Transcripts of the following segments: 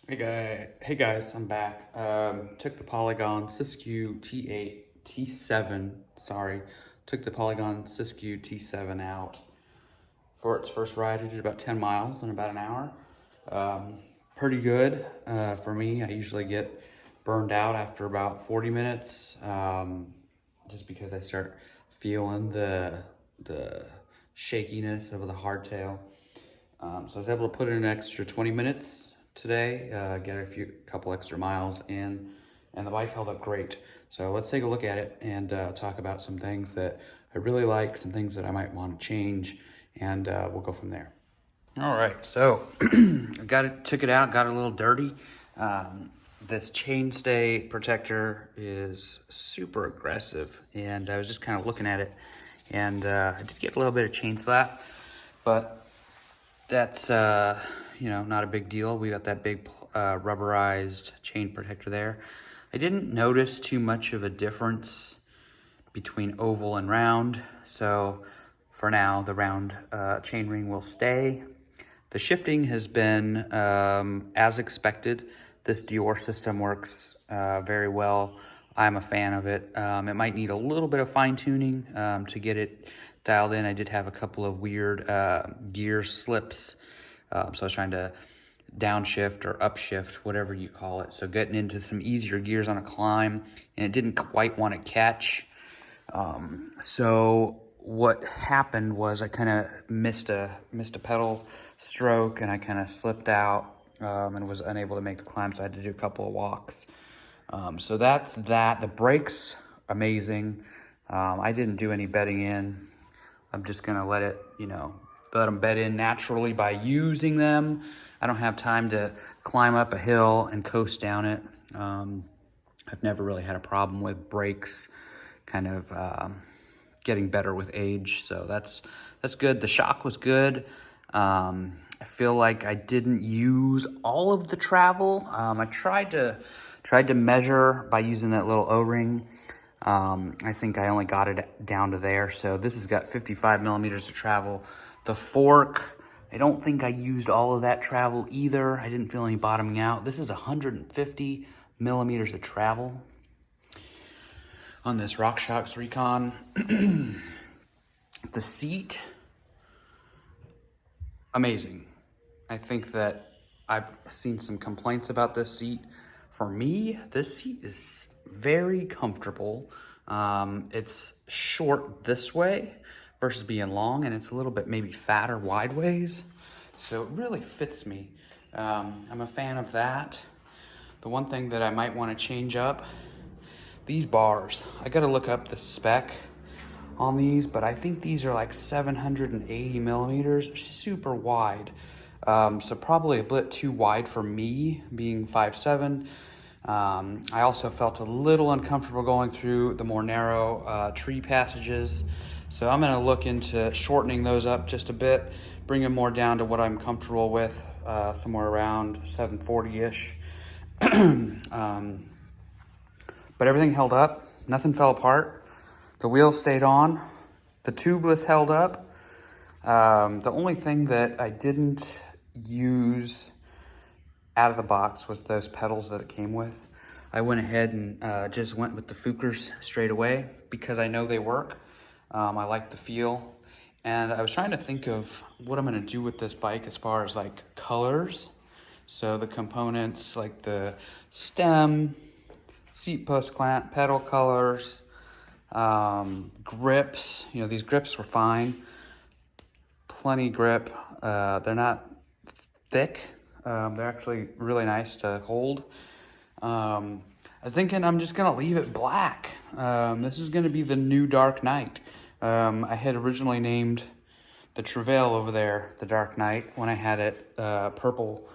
Hey guys, I'm back. Took the Polygon Siskiu T8, T7, sorry. Took the Polygon Siskiu T7 out for its first ride. It did about 10 miles in about an hour. Pretty good for me. I usually get burned out after about 40 minutes just because I start feeling the shakiness of the hardtail. So I was able to put in an extra 20 minutes today, get couple extra miles in, and the bike held up great. So let's take a look at it and talk about some things that I really like, some things that I might want to change, and we'll go from there. All right, so took it out, got it a little dirty. This chainstay protector is super aggressive, and I was just kind of looking at it, and I did get a little bit of chain slap, but that's, not a big deal. We got that big rubberized chain protector there. I didn't notice too much of a difference between oval and round. So for now, the round chain ring will stay. The shifting has been as expected. This Dior system works very well. I'm a fan of it. It might need a little bit of fine tuning to get it dialed in. I did have a couple of weird gear slips. So I was trying to downshift or upshift, whatever you call it. So getting into some easier gears on a climb, and it didn't quite want to catch. So what happened was I kind of missed a pedal stroke, and I kind of slipped out and was unable to make the climb. So I had to do a couple of walks. So that's that. The brakes, amazing. I didn't do any bedding in. I'm just gonna let them bed in naturally by using them. I don't have time to climb up a hill and coast down it. I've never really had a problem with brakes kind of getting better with age, so that's good. The shock was good. I feel like I didn't use all of the travel. I tried to measure by using that little O-ring. I think I only got it down to there. So this has got 55 millimeters of travel. The fork, I don't think I used all of that travel either. I didn't feel any bottoming out. This is 150 millimeters of travel on this RockShox Recon. The seat, amazing. I think that I've seen some complaints about this seat. For me, this seat is very comfortable. It's short this way versus being long, and it's a little bit maybe fatter wide ways. So it really fits me. I'm a fan of that. The one thing that I might want to change up, these bars. I gotta look up the spec on these, but I think these are like 780 millimeters, super wide. So probably a bit too wide for me, being 5'7". I also felt a little uncomfortable going through the more narrow tree passages. So I'm gonna look into shortening those up just a bit, bring them more down to what I'm comfortable with, somewhere around 740-ish. But everything held up, nothing fell apart. The wheels stayed on, the tubeless held up. The only thing that I didn't use out of the box was those pedals that it came with. I went ahead and just went with the Fuchers straight away because I know they work. I like the feel. And I was trying to think of what I'm gonna do with this bike as far as like colors. So the components like the stem, seat post clamp, pedal colors, grips. These grips were fine. Plenty grip. They're not thick. They're actually really nice to hold. I'm thinking I'm just gonna leave it black. This is gonna be the new Dark Knight. I had originally named the Travail over there the Dark Knight when I had it purple,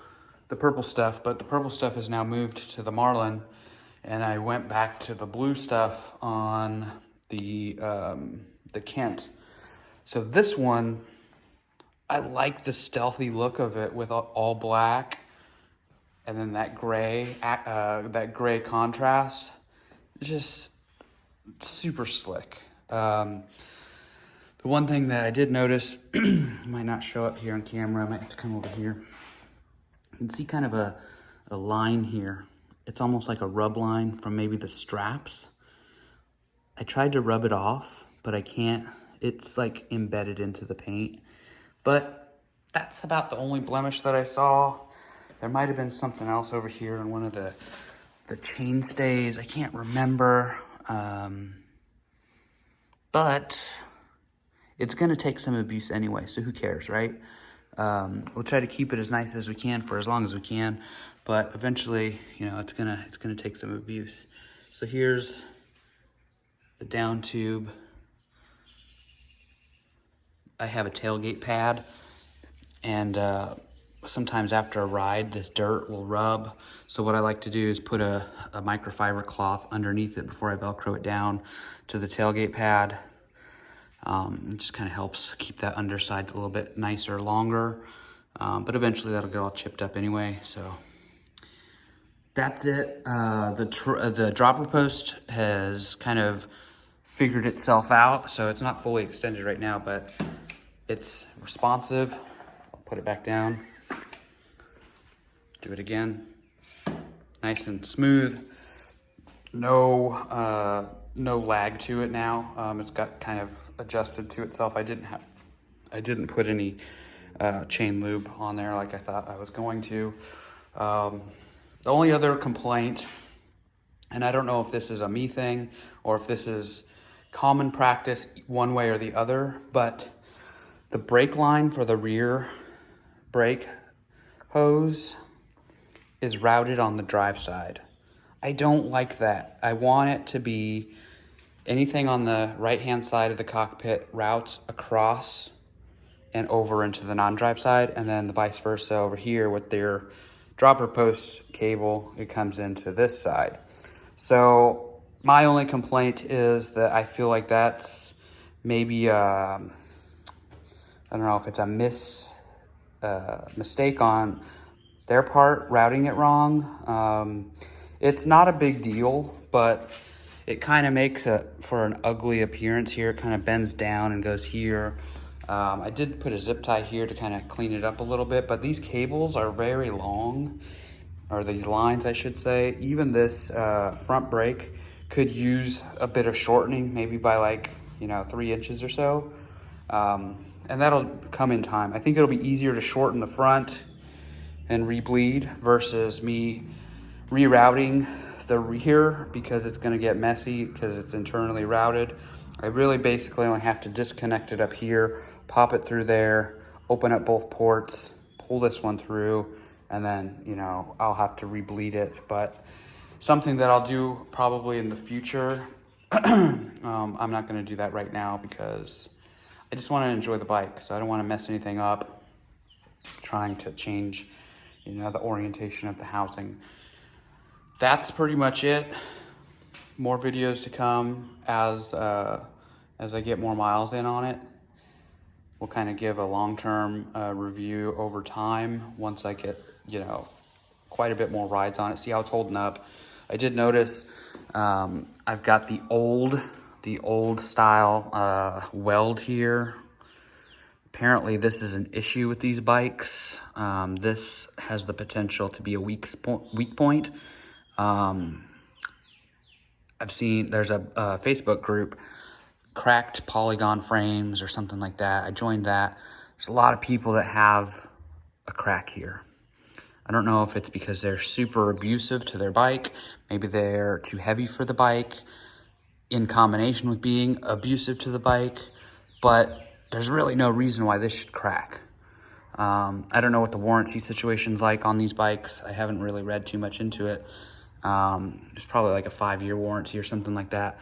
the purple stuff, but the purple stuff has now moved to the Marlin, and I went back to the blue stuff on the Kent. So this one, I like the stealthy look of it with all black, and then that gray contrast, just super slick. The one thing that I did notice, might not show up here on camera, I might have to come over here. You can see kind of a a line here. It's almost like a rub line from maybe the straps. I tried to rub it off, but I can't. It's like embedded into the paint. But that's about the only blemish that I saw. There might have been something else over here on one of the chain stays. I can't remember. But it's gonna take some abuse anyway, so who cares, right? We'll try to keep it as nice as we can for as long as we can, but eventually, you know, it's gonna take some abuse. So here's the down tube. I have a tailgate pad, and sometimes after a ride, this dirt will rub. So what I like to do is put a microfiber cloth underneath it before I Velcro it down to the tailgate pad. It just kind of helps keep that underside a little bit nicer, longer. But eventually that'll get all chipped up anyway, so that's it. The dropper post has kind of figured itself out, so it's not fully extended right now, but it's responsive. I'll put it back down. Do it again. Nice and smooth. No lag to it now. It's got kind of adjusted to itself. I didn't put any chain lube on there like I thought I was going to. The only other complaint, and I don't know if this is a me thing or if this is common practice one way or the other, but the brake line for the rear brake hose is routed on the drive side. I don't like that. I want it to be anything on the right-hand side of the cockpit routes across and over into the non-drive side, and then the vice versa over here with their dropper post cable, it comes into this side. So my only complaint is that I feel like that's maybe, I don't know if it's a mistake on their part, routing it wrong. It's not a big deal, but it kind of makes it for an ugly appearance here. It kind of bends down and goes here. I did put a zip tie here to kind of clean it up a little bit, but these cables are very long, or these lines, I should say. Even this front brake could use a bit of shortening, maybe by like, 3 inches or so. And that'll come in time. I think it'll be easier to shorten the front and rebleed versus me rerouting the rear, because it's going to get messy because it's internally routed. I really basically only have to disconnect it up here, pop it through there, open up both ports, pull this one through, and then, I'll have to rebleed it. But something that I'll do probably in the future. I'm not going to do that right now because I just want to enjoy the bike, so I don't want to mess anything up trying to change, the orientation of the housing. That's pretty much it. More videos to come as I get more miles in on it. We'll kind of give a long-term review over time once I get, quite a bit more rides on it, see how it's holding up. I did notice I've got the old style weld here. Apparently this is an issue with these bikes. This has the potential to be a weak point. I've seen there's a Facebook group, Cracked Polygon Frames or something like that. I joined that. There's a lot of people that have a crack here. I don't know if it's because they're super abusive to their bike. Maybe they're too heavy for the bike in combination with being abusive to the bike, but there's really no reason why this should crack. I don't know what the warranty situation's like on these bikes. I haven't really read too much into it. It's probably like a 5-year warranty or something like that.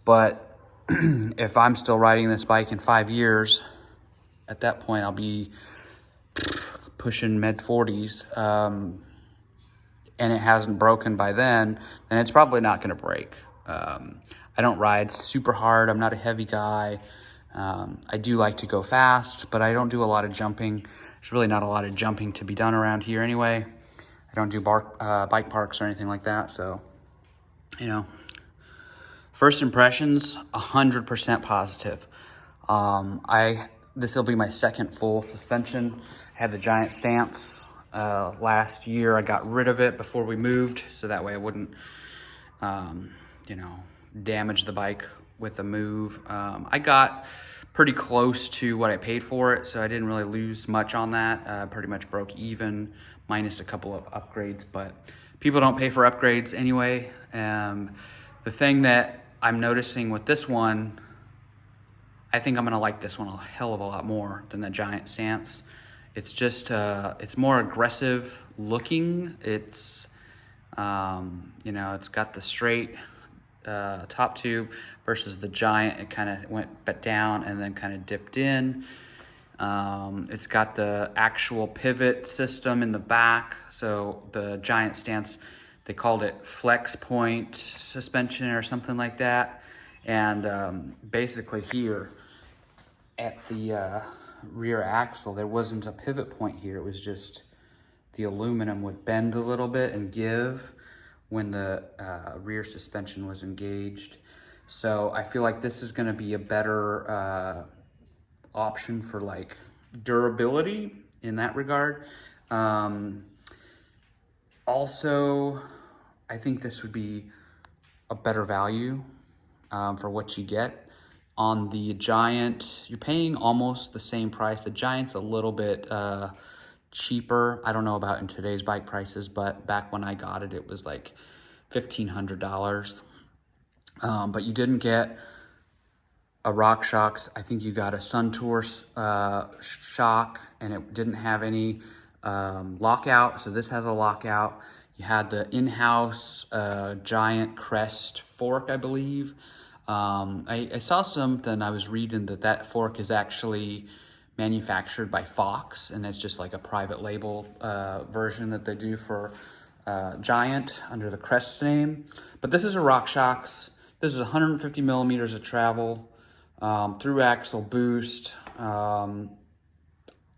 But if I'm still riding this bike in 5 years, at that point I'll be pushing mid-40s, and it hasn't broken by then it's probably not going to break. I don't ride super hard. I'm not a heavy guy. I do like to go fast, but I don't do a lot of jumping. There's really not a lot of jumping to be done around here anyway. I don't do bike parks or anything like that. So, first impressions, 100% positive. This will be my second full suspension. I had the giant stance last year. I got rid of it before we moved, so that way I wouldn't, you know, damage the bike with the move. I got pretty close to what I paid for it, so I didn't really lose much on that. Pretty much broke even, minus a couple of upgrades, but people don't pay for upgrades anyway. The thing that I'm noticing with this one, I think I'm gonna like this one a hell of a lot more than the Giant stance. It's just, it's more aggressive looking. It's, you know, it's got the straight top tube versus the Giant. It kind of went down and then kind of dipped in. It's got the actual pivot system in the back. So the Giant stance, they called it flex point suspension or something like that. And basically here at the rear axle, there wasn't a pivot point here. It was just the aluminum would bend a little bit and give when the rear suspension was engaged. So I feel like this is gonna be a better option for like durability in that regard. Also, I think this would be a better value for what you get. On the Giant, you're paying almost the same price. The Giant's a little bit cheaper. I don't know about in today's bike prices, but back when I got it, it was like $1,500. But you didn't get a RockShox. I think you got a Suntour shock, and it didn't have any lockout. So this has a lockout. You had the in-house Giant Crest fork, I believe. I saw something, I was reading that fork is actually manufactured by Fox, and it's just like a private label version that they do for Giant under the Crest name. But this is a RockShox. This is 150 millimeters of travel, through axle boost,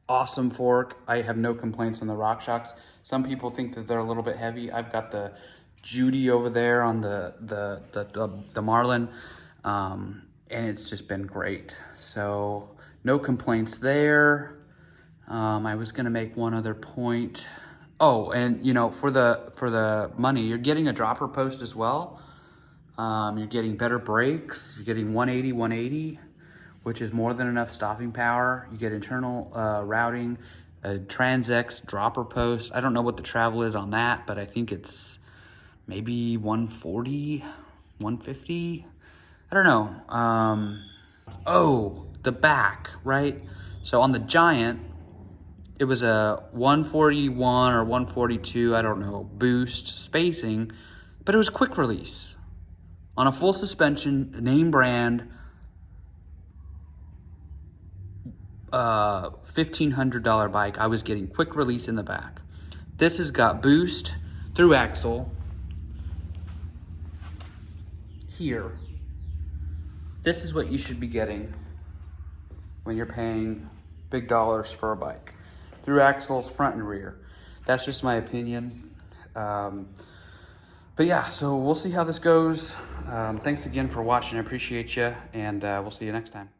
awesome fork. I have no complaints on the RockShox. Some people think that they're a little bit heavy. I've got the Judy over there on the Marlin, and it's just been great. So no complaints there. I was gonna make one other point. Oh, and you know, for the money, you're getting a dropper post as well. You're getting better brakes. You're getting 180, which is more than enough stopping power. You get internal routing, a Trans-X dropper post. I don't know what the travel is on that, but I think it's maybe 140, 150. I don't know. Oh, the back, right? So on the Giant, it was a 141 or 142, I don't know, boost spacing, but it was quick release. On a full suspension, name brand, $1,500 bike, I was getting quick release in the back. This has got boost through axle here. This is what you should be getting when you're paying big dollars for a bike. Through axles, front and rear. That's just my opinion. But yeah, so we'll see how this goes. Thanks again for watching. I appreciate you, and we'll see you next time.